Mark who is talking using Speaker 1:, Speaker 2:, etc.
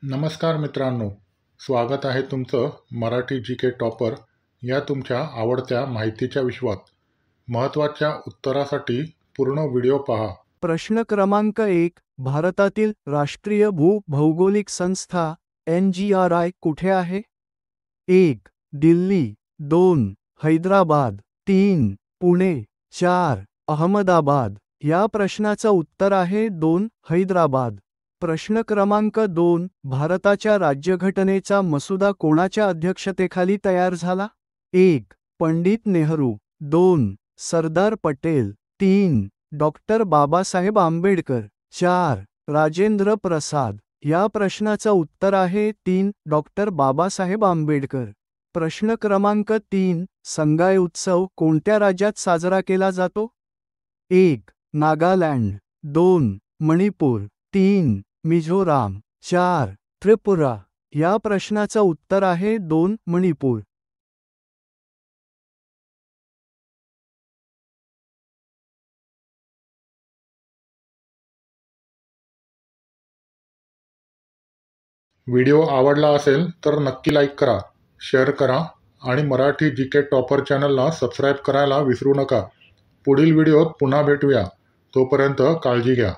Speaker 1: नमस्कार मित्रांनो, स्वागत आहे तुमचं मराठी जी के टॉपर या तुमच्या आवडत्या माहितीच्या विश्वात. महत्त्वाच्या उत्तरासाठी पूर्ण व्हिडिओ पहा.
Speaker 2: प्रश्न क्रमांक 1. भारतातील राष्ट्रीय भौगोलिक संस्था NGRI कुठे आहे? 1. दिल्ली, 2. हैदराबाद, 3. पुणे, 4. अहमदाबाद. या प्रश्नाचं उत्तर आहे 2. हैदराबाद. प्रश्न क्रमांक 2. भारताच्या राज्यघटनेचा मसुदा कोणाच्या अध्यक्षतेखाली तयार झाला? 1. पंडित नेहरू, 2. सरदार पटेल, 3. डॉक्टर बाबासाहेब आंबेडकर, 4. राजेंद्र प्रसाद. या प्रश्नाचं उत्तर आहे 3. डॉक्टर बाबासाहेब आंबेडकर. प्रश्न क्रमांक 3. संगाय उत्सव कोणत्या राज्यात साजरा केला जातो? 1. नागालँड, 2. मणिपूर, 3. मिझोराम, 4. त्रिपुरा. या प्रश्नाचं उत्तर आहे 2. मणिपूर.
Speaker 1: व्हिडिओ आवडला असेल तर नक्की लाईक करा, शेअर करा आणि मराठी जी के टॉपर चॅनलला सबस्क्राईब करायला विसरू नका. पुढील व्हिडिओत पुन्हा भेटूया. तोपर्यंत काळजी घ्या.